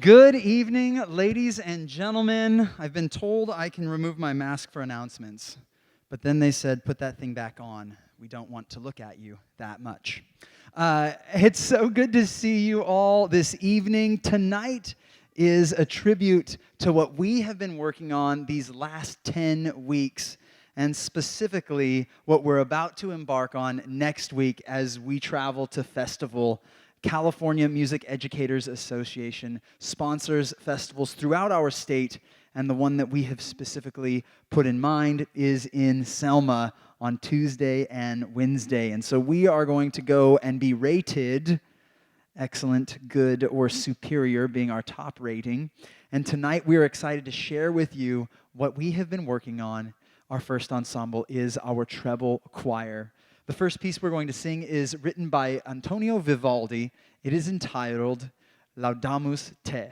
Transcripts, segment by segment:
Good evening, ladies and gentlemen. I've been told I can remove my mask for announcements, but then they said, put that thing back on. We don't want to look at you that much. It's so good to see you all this evening. Tonight is a tribute to what we have been working on these last 10 weeks, and specifically what we're about to embark on next week as we travel to Festival. California Music Educators Association sponsors festivals throughout our state, and the one that we have specifically put in mind is in Selma on Tuesday and Wednesday. And so we are going to go and be rated excellent, good, or superior being our top rating. And tonight we are excited to share with you what we have been working on. Our first ensemble is our Treble Choir. The first piece we're going to sing is written by Antonio Vivaldi. It is entitled Laudamus Te.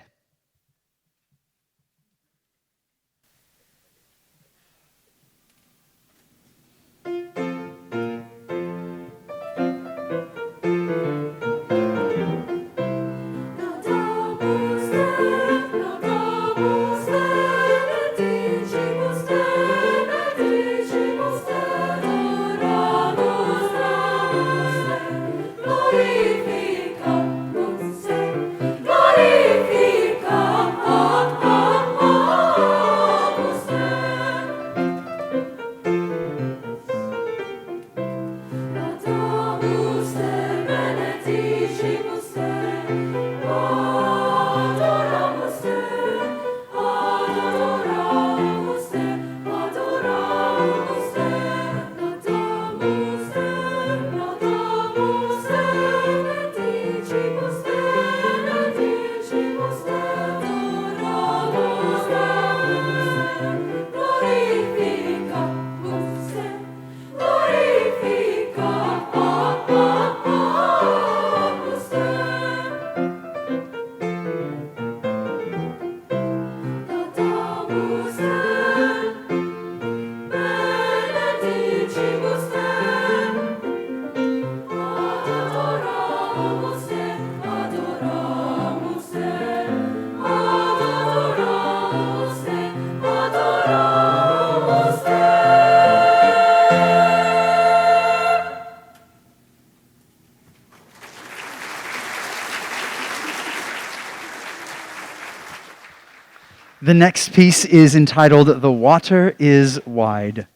The next piece is entitled The Water is Wide.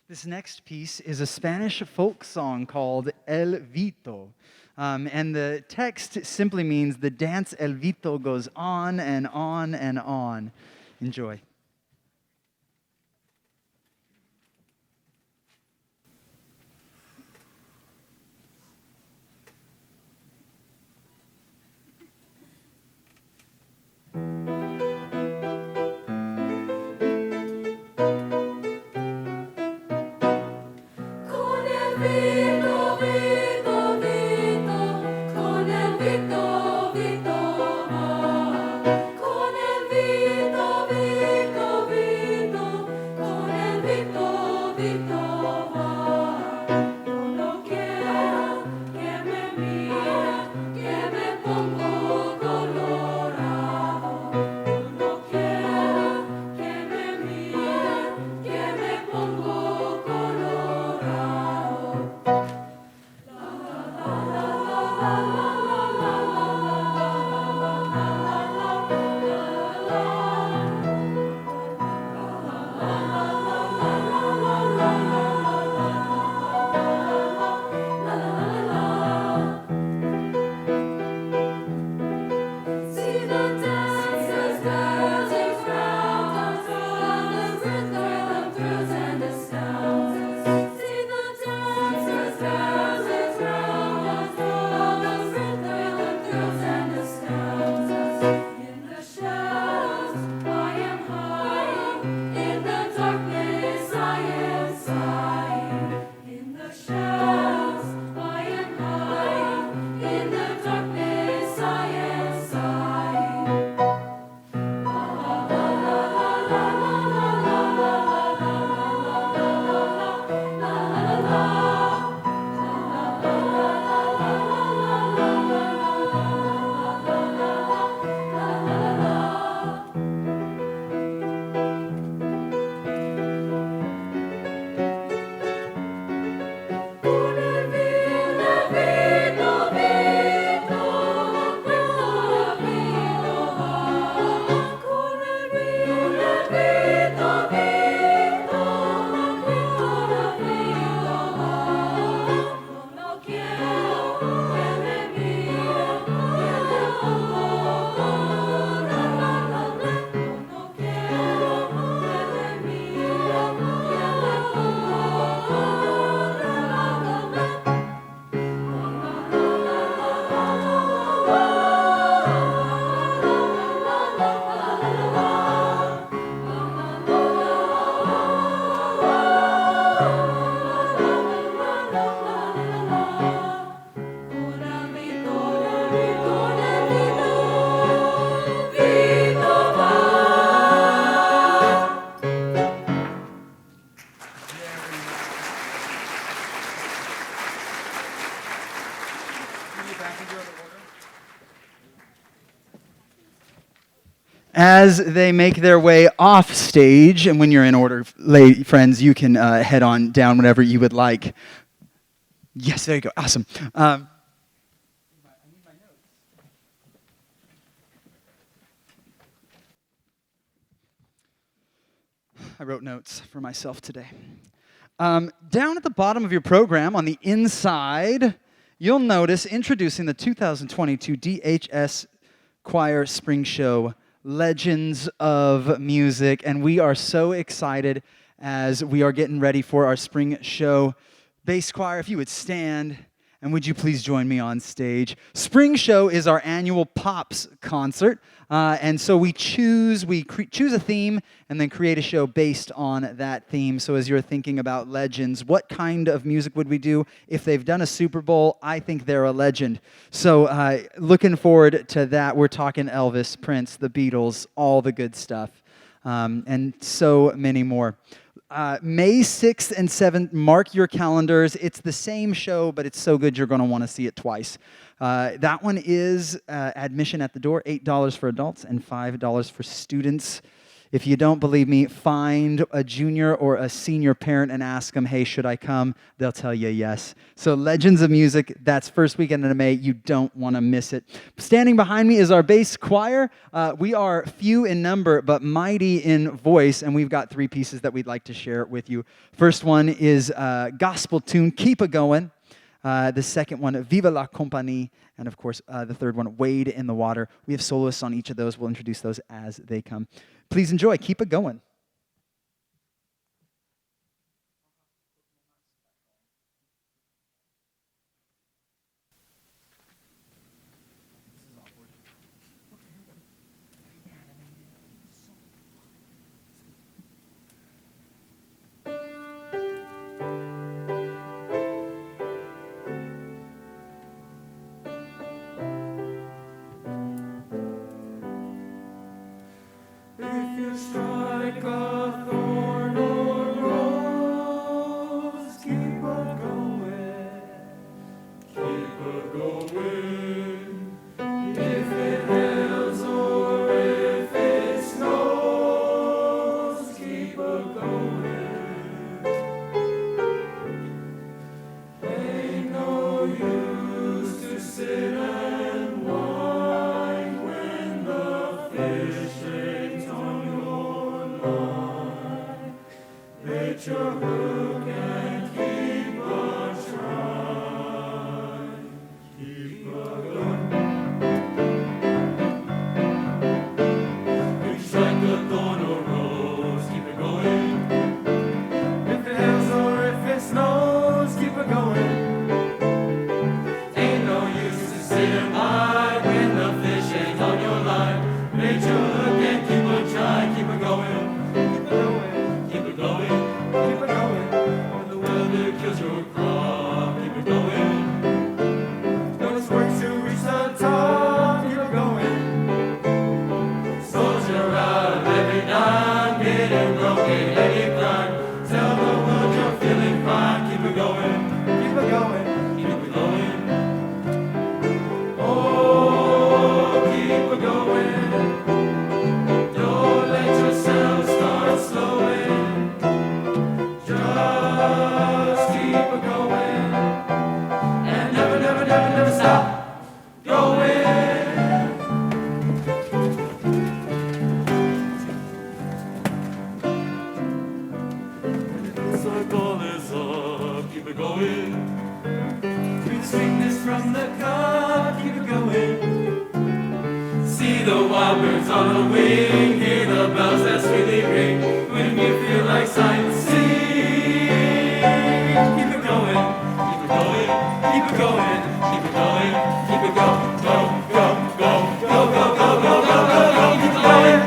This next piece is a Spanish folk song called El Vito. And the text simply means the dance El Vito goes on and on and on. Enjoy. As they make their way off stage, and when you're in order, friends, you can head on down whenever you would like. Yes, there you go. Awesome. I need my notes. I wrote notes for myself today. Down at the bottom of your program, on the inside, you'll notice introducing the 2022 DHS Choir Spring Show Legends of Music, and we are so excited as we are getting ready for our spring show. Bass choir, if you would stand, and would you please join me on stage? Spring Show is our annual Pops concert, and so we choose a theme and then create a show based on that theme. So as you're thinking about legends, what kind of music would we do? If they've done a Super Bowl, I think they're a legend. So looking forward to that. We're talking Elvis, Prince, the Beatles, all the good stuff, and so many more. May 6th and 7th, mark your calendars. It's the same show, but it's so good you're going to want to see it twice. That one is admission at the door, $8 for adults and $5 for students. If you don't believe me, find a junior or a senior parent and ask them, hey, should I come? They'll tell you yes. So Legends of Music, that's first weekend in May. You don't want to miss it. Standing behind me is our bass choir. We are few in number, but mighty in voice, and we've got 3 pieces that we'd like to share with you. First one is a gospel tune, Keep It Going. The second one, Viva la Compagnie. And of course, the third one, Wade in the Water. We have soloists on each of those. We'll introduce those as they come. Please enjoy. Keep it going. If you strike a thorn or rose, keep on going, keep on going. If it hails or if it snows, keep on going. Ain't no use to sit and whine when the fish ain't on your line. Bait your hook and keep on trying. Keep on going. If you strike a thorn or rose, keep it going. If it hails or if it snows, keep it going. Ain't no use to sit and hide when the fish ain't on your line. Bait your hook and keep on trying. Keep it going. Keep it going. Keep it going. Keep it going. When the weather kills your crop, keep it going. When it's work to reach the top, keep it going. Soldier out of every dime, getting broken, any crime. Tell the world you're feeling fine. Keep it going. Keep it going. Keep it going. Oh, keep it going. Don't let yourself start slowing. Just keep it going. And never, never, never, never stop going. The circle is up, keep it going. Through the sweetness from the cup, keep it going. See the wild birds on the wing, hear the bells that sweetly ring. When you feel like sightseeing, keep it going, keep it going, keep it going, keep it going, keep it go, go, go, go, go, go, go, go, go, go, go, keep it going.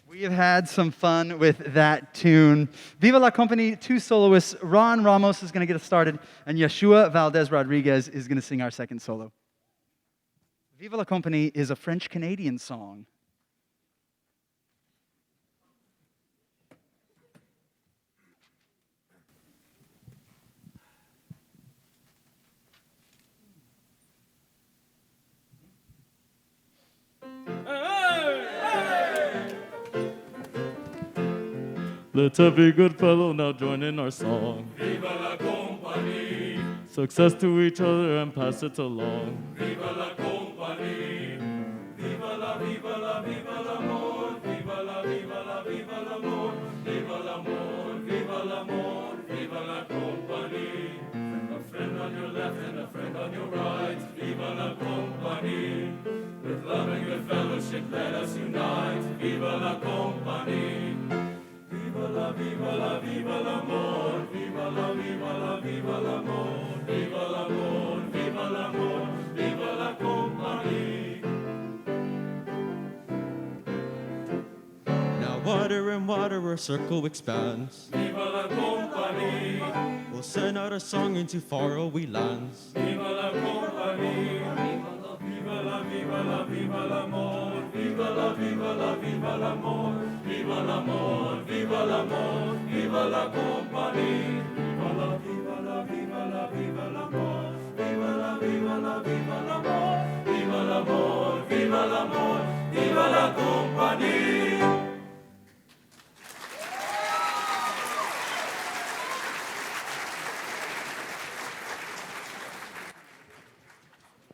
We have had some fun with that tune. Viva la Compagnie, 2 soloists. Ron Ramos is going to get us started, and Yeshua Valdez Rodriguez is going to sing our second solo. Viva la Compagnie is a French-Canadian song. Let every good fellow now join in our song. Viva la compagnie. Success to each other and pass it along. Viva la compagnie. Viva la, viva la, viva l'amor. Viva la, viva la, viva l'amor. Viva l'amor, viva l'amor. Viva la compagnie. A friend on your left and a friend on your right. Viva la compagnie. With love and good fellowship let us unite. Viva la compagnie. Viva la, viva la, viva l'amor. Viva la, viva la, viva l'amor. Viva l'amor, viva l'amor. Viva la compagnie. Now water and water, our circle expands. Viva la compagnie. We'll send out a song into faraway lands. Viva la compagnie. Viva la, viva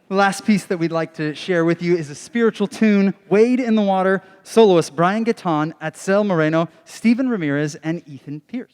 The last piece that we'd like to share with you is a spiritual tune, Wade in the Water, soloists Brian Gaetan, Atzel Moreno, Stephen Ramirez, and Ethan Pierce.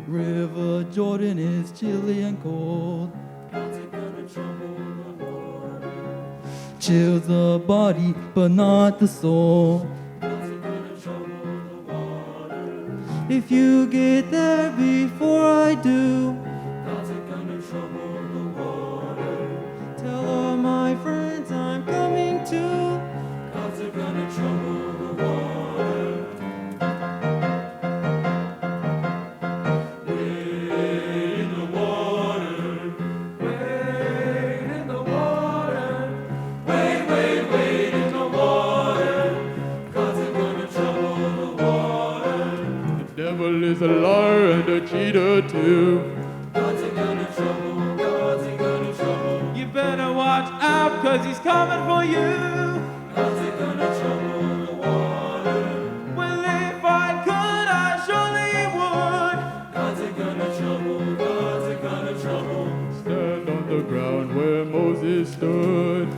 River Jordan is chilly and cold. Chills the body, but not the soul. If you get there before I do, tell all my friends I'm coming too. The devil is a liar and a cheater too. You better watch out, 'cause he's coming for you. Well, if I could, I surely would. Stand on the ground where Moses stood.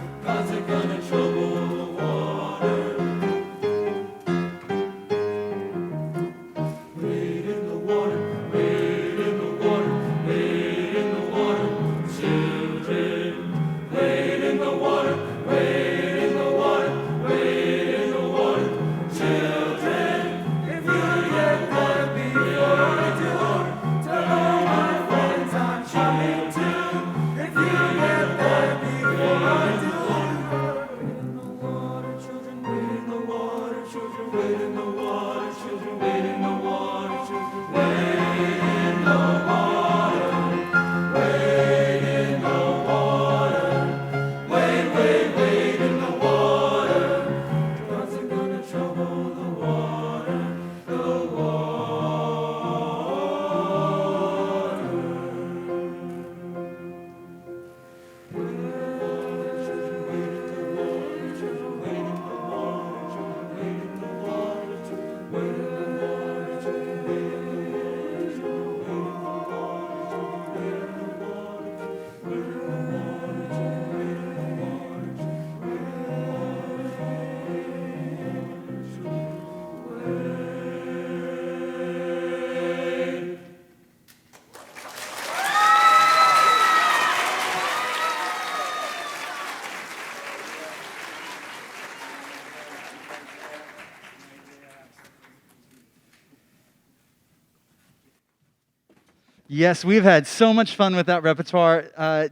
Yes, we've had so much fun with that repertoire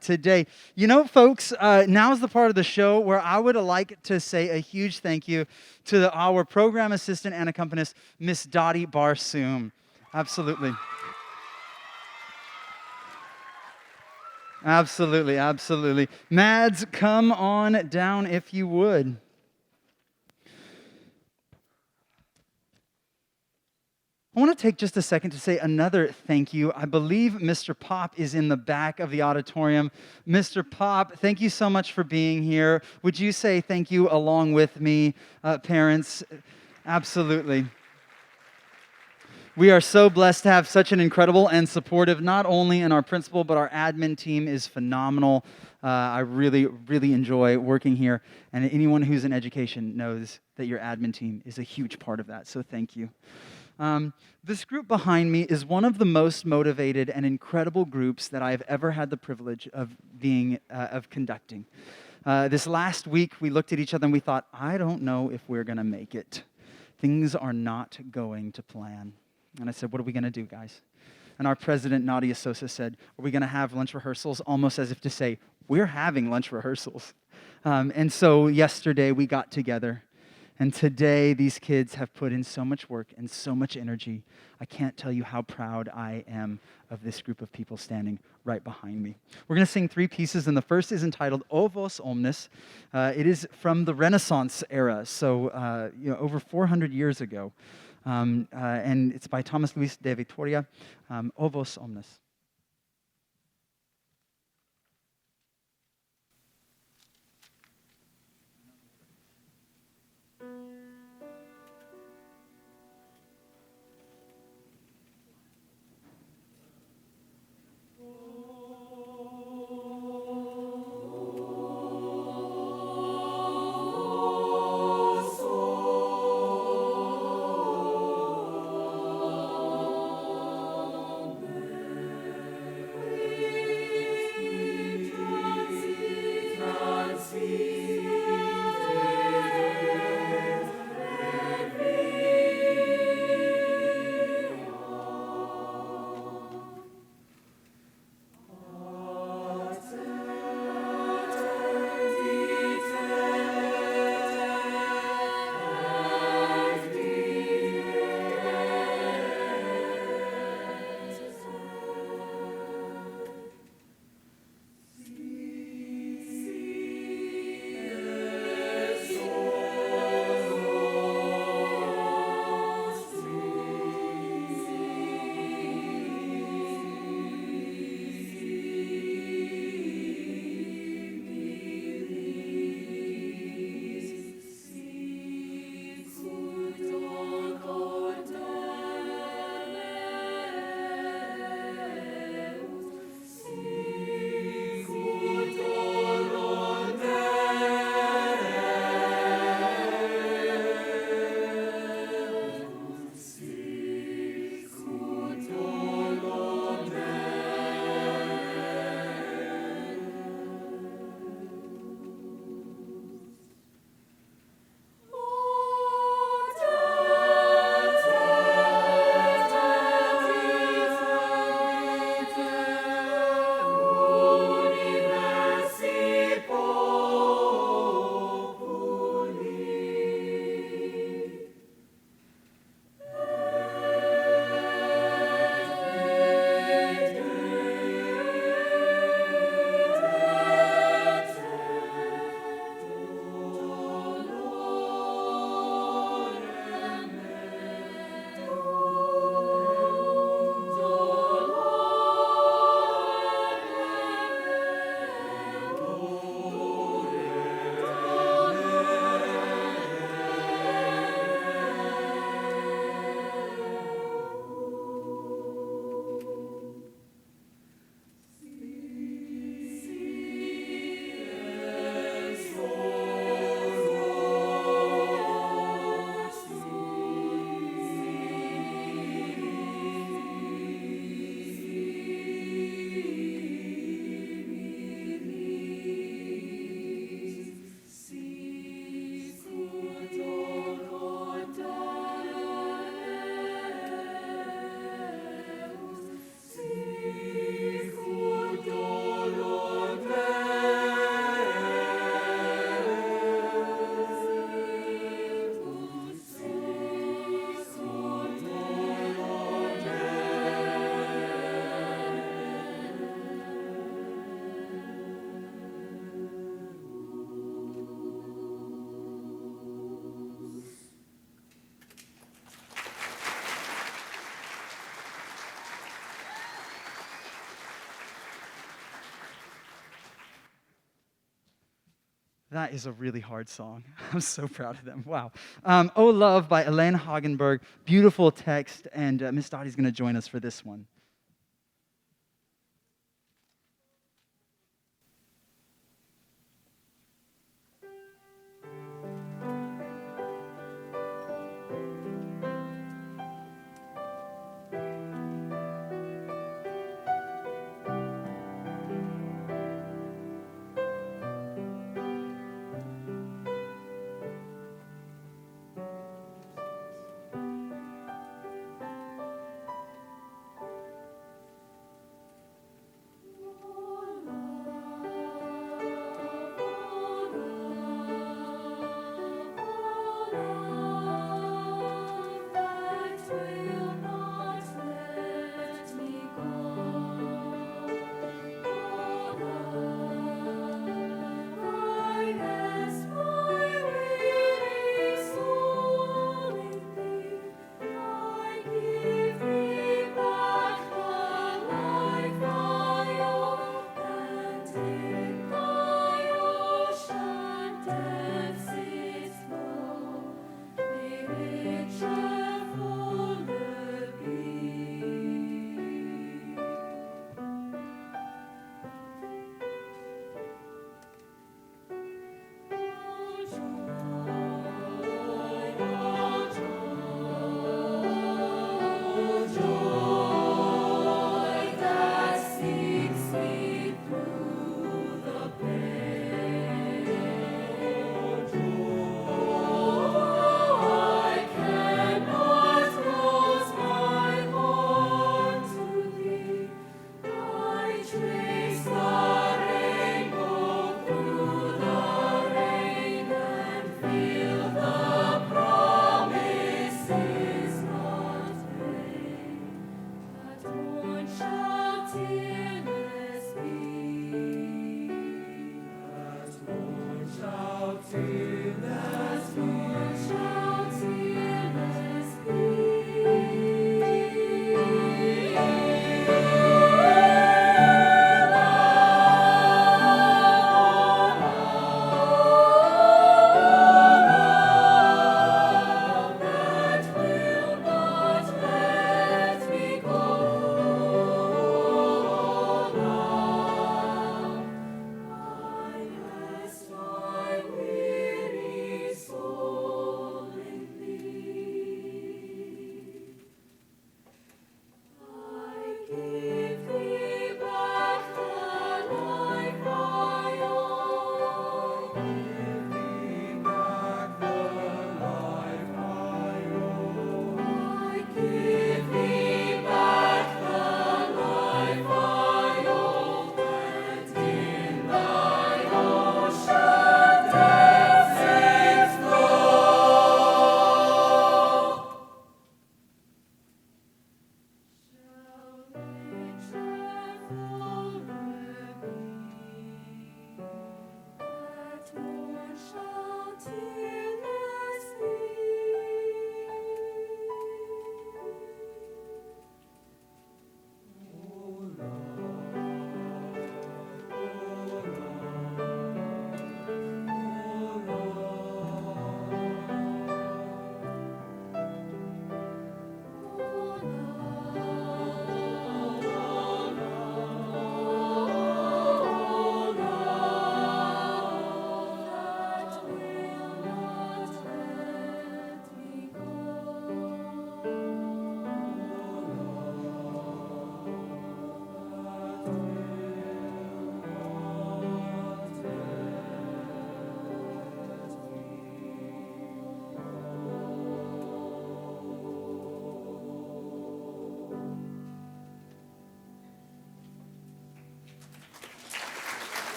today. You know, folks, now's the part of the show where I would like to say a huge thank you to our program assistant and accompanist, Miss Dottie Barsoom. Absolutely. Absolutely, absolutely. Mads, come on down if you would. I want to take just a second to say another thank you. I believe Mr. Pop is in the back of the auditorium. Mr. Pop, thank you so much for being here. Would you say thank you along with me, parents? Absolutely. We are so blessed to have such an incredible and supportive, not only in our principal, but our admin team is phenomenal. I really, really enjoy working here. And anyone who's in education knows that your admin team is a huge part of that. So thank you. This group behind me is one of the most motivated and incredible groups that I've ever had the privilege of conducting. This last week, we looked at each other and we thought, I don't know if we're going to make it. Things are not going to plan. And I said, what are we going to do, guys? And our president, Nadia Sosa, said, are we going to have lunch rehearsals? Almost as if to say, we're having lunch rehearsals. And so yesterday, we got together. And today, these kids have put in so much work and so much energy. I can't tell you how proud I am of this group of people standing right behind me. We're going to sing 3 pieces, and the first is entitled O Vos Omnes. It is from the Renaissance era, so over 400 years ago. And it's by Thomas Luis de Victoria, O Vos Omnes. That is a really hard song. I'm so proud of them. Wow. Oh Love by Elaine Hagenberg. Beautiful text, and Miss Dottie's going to join us for this one.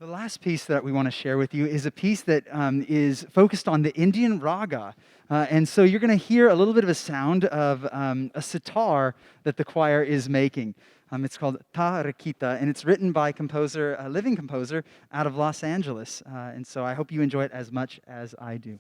The last piece that we want to share with you is a piece that is focused on the Indian raga. And so you're going to hear a little bit of a sound of a sitar that the choir is making. It's called Ta Rakita, and it's written by a living composer out of Los Angeles. And so I hope you enjoy it as much as I do.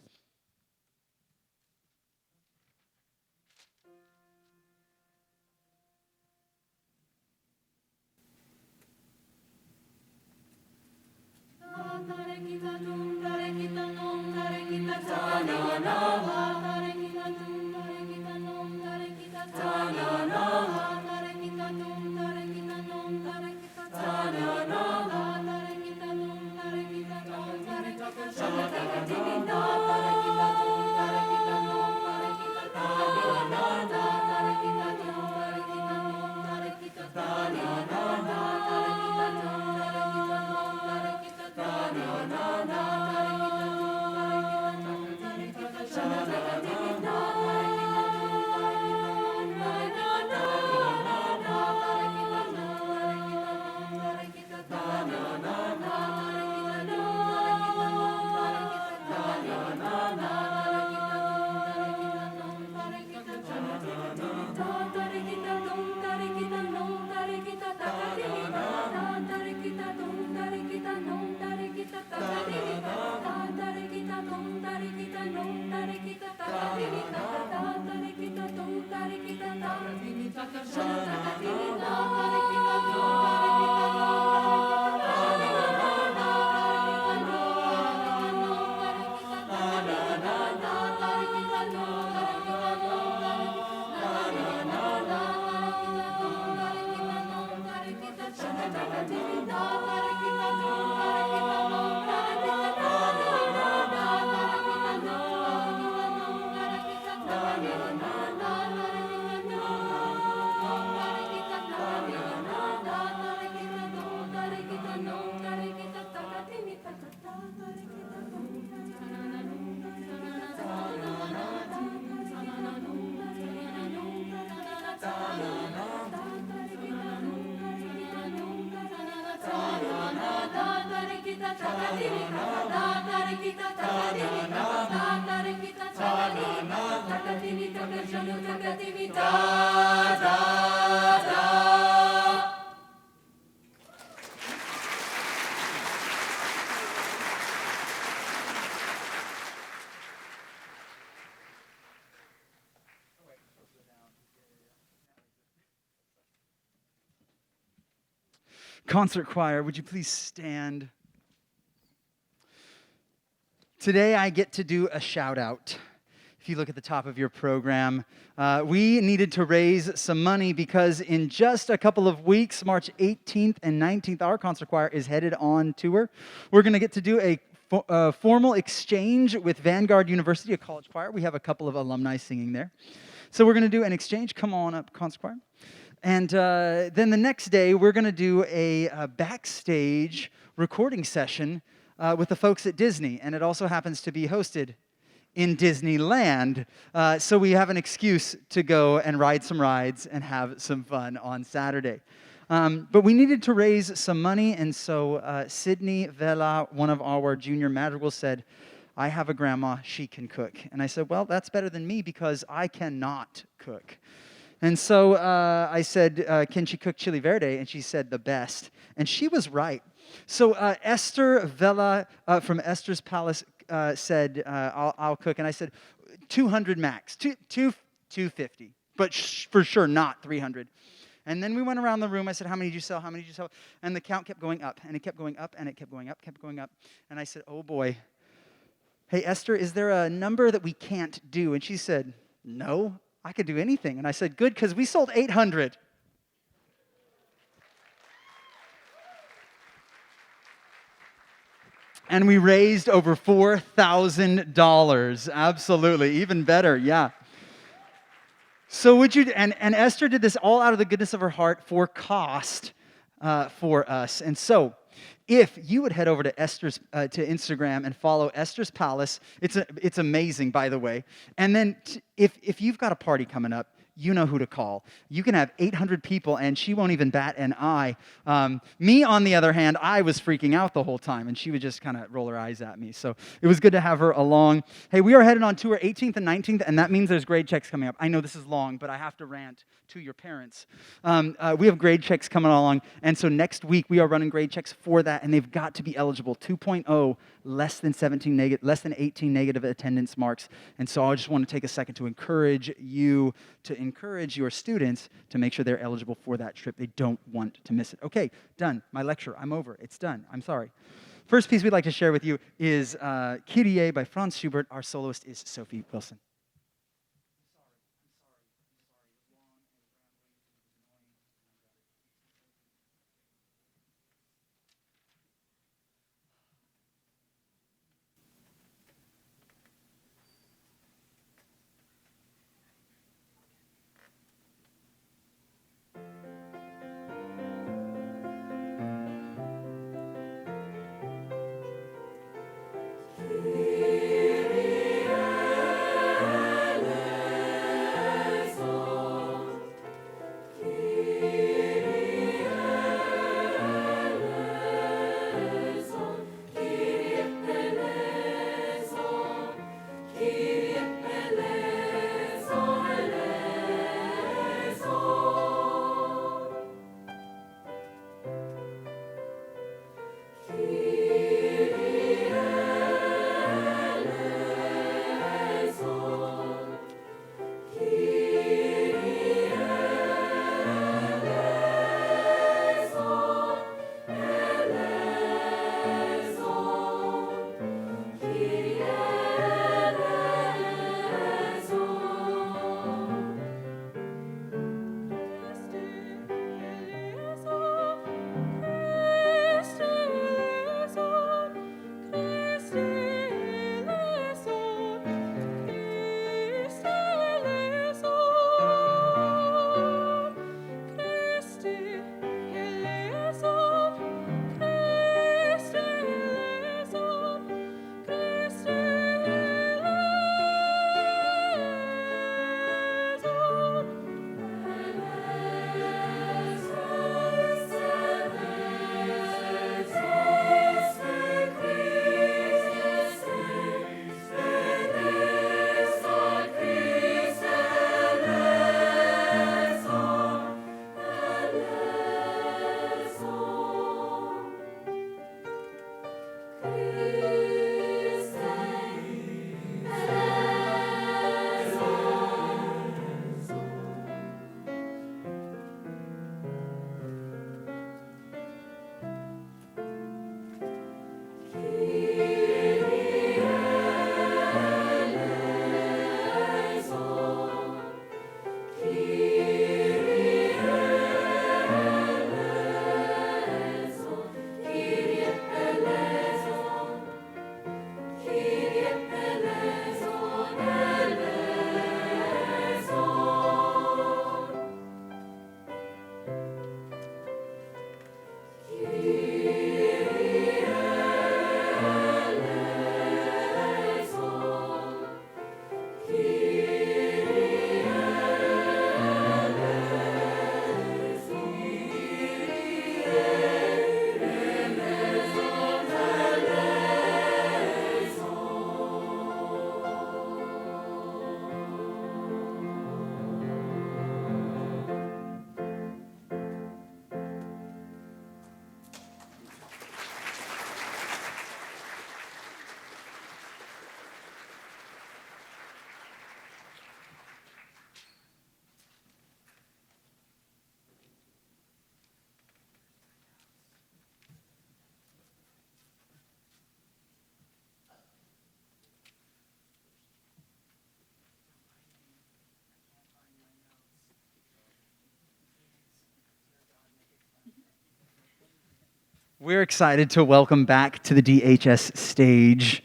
Concert choir, would you please stand? Today I get to do a shout out. If you look at the top of your program, we needed to raise some money because in just a couple of weeks, March 18th and 19th, our concert choir is headed on tour. We're going to get to do a formal exchange with Vanguard University, a college choir. We have a couple of alumni singing there. So we're going to do an exchange. Come on up, concert choir. And then the next day, we're going to do a backstage recording session with the folks at Disney. And it also happens to be hosted in Disneyland. So we have an excuse to go and ride some rides and have some fun on Saturday. But we needed to raise some money. And so Sydney Vela, one of our junior madrigals, said, I have a grandma, she can cook. And I said, well, that's better than me because I cannot cook. And so I said, can she cook chili verde? And she said, the best. And she was right. So Esther Vela from Esther's Palace said, I'll cook. And I said, 200 max, 250, but for sure not 300. And then we went around the room. I said, how many did you sell? How many did you sell? And the count kept going up, and it kept going up, and it kept going up, kept going up. And I said, oh, boy. Hey, Esther, is there a number that we can't do? And she said, no. I could do anything. And I said, good, because we sold 800. And we raised over $4,000. Absolutely. Even better, yeah. So would you, and Esther did this all out of the goodness of her heart for cost for us. And so, if you would head over to Esther's to Instagram and follow Esther's Palace, it's amazing, by the way. And then if you've got a party coming up, you know who to call. You can have 800 people, and she won't even bat an eye. Me, on the other hand, I was freaking out the whole time, and she would just kind of roll her eyes at me. So it was good to have her along. Hey, we are headed on tour 18th and 19th, and that means there's grade checks coming up. I know this is long, but I have to rant to your parents. We have grade checks coming along, and so next week we are running grade checks for that, and they've got to be eligible. 2.0, less than 18 negative attendance marks. And so I just want to take a second to encourage your students to make sure they're eligible for that trip. They don't want to miss it. Okay, done. My lecture. I'm over. It's done. I'm sorry. First piece we'd like to share with you is Kyrie by Franz Schubert. Our soloist is Sophie Wilson. We're excited to welcome back to the DHS stage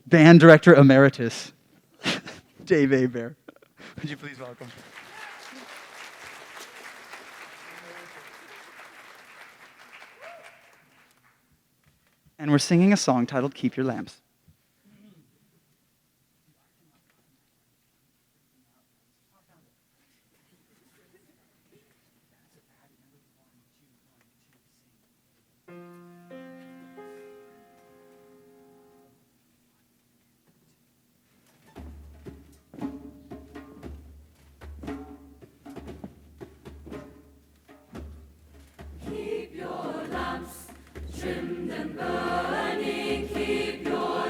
Band Director Emeritus, Dave Hebert. Would you please welcome? And we're singing a song titled Keep Your Lamps. Keep your lamps trimmed and burning, keep your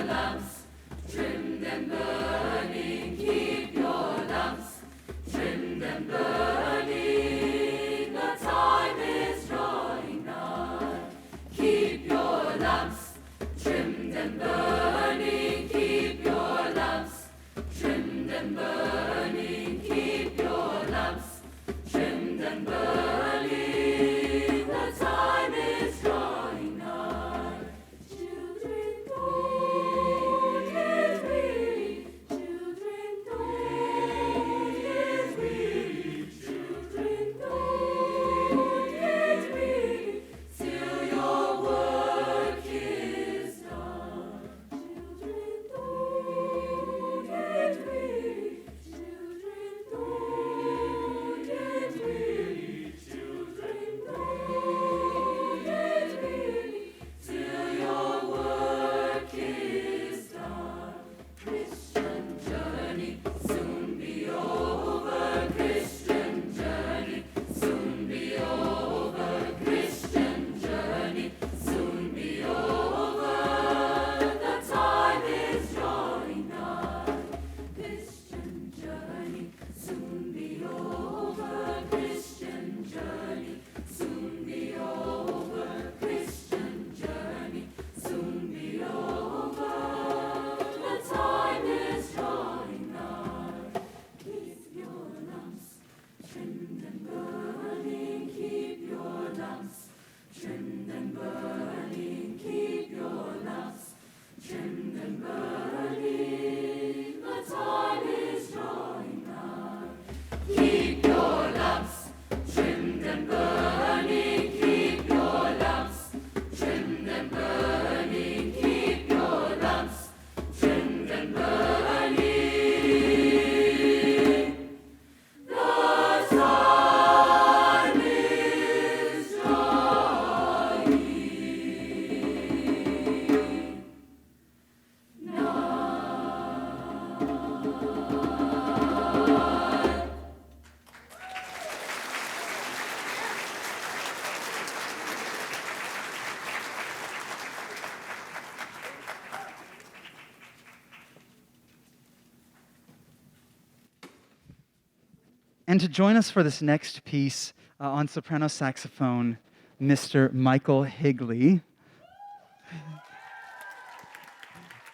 And to join us for this next piece on soprano saxophone, Mr. Michael Higley.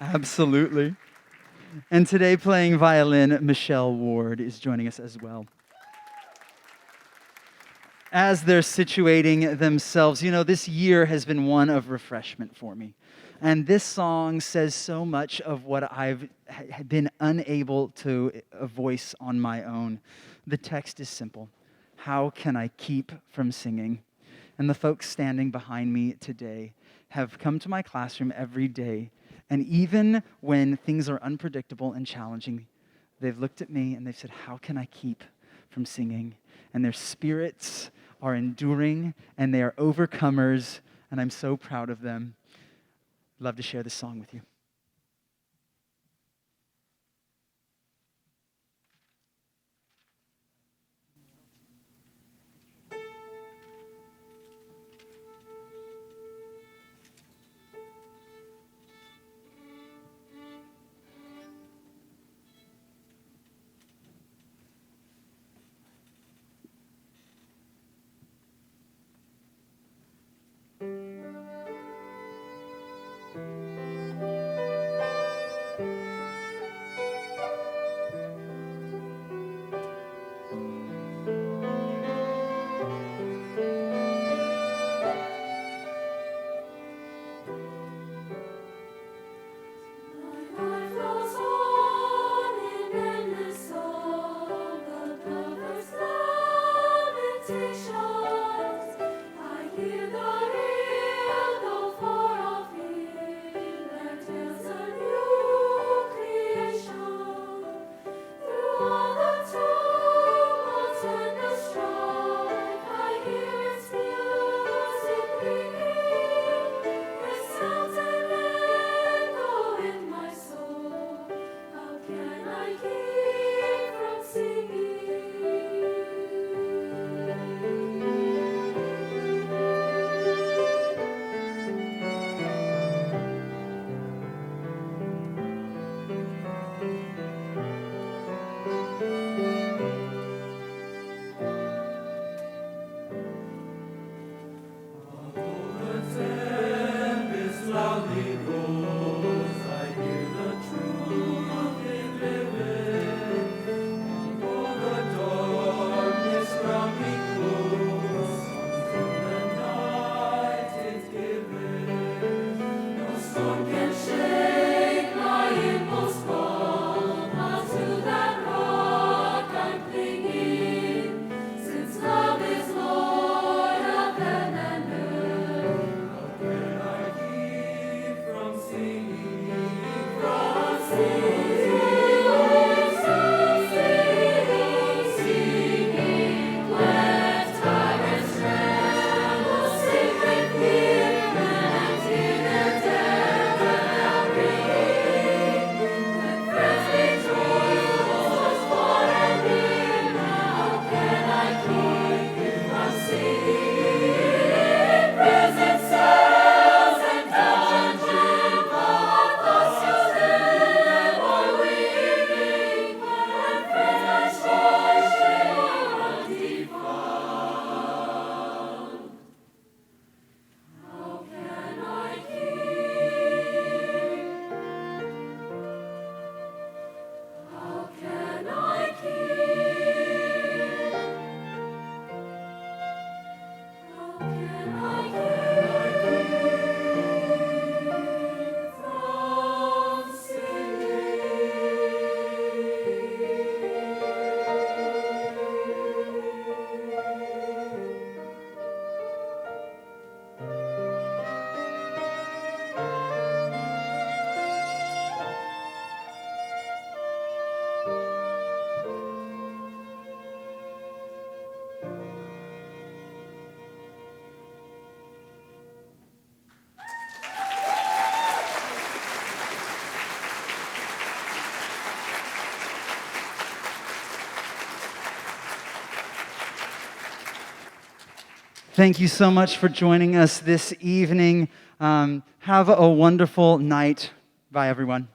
Absolutely. And today playing violin, Michelle Ward is joining us as well. As they're situating themselves, you know, this year has been one of refreshment for me. And this song says so much of what I've been unable to voice on my own. The text is simple. How can I keep from singing? And the folks standing behind me today have come to my classroom every day. And even when things are unpredictable and challenging, they've looked at me and they've said, how can I keep from singing? And their spirits are enduring and they are overcomers. And I'm so proud of them. Love to share this song with you. Thank you so much for joining us this evening. Have a wonderful night. Bye, everyone.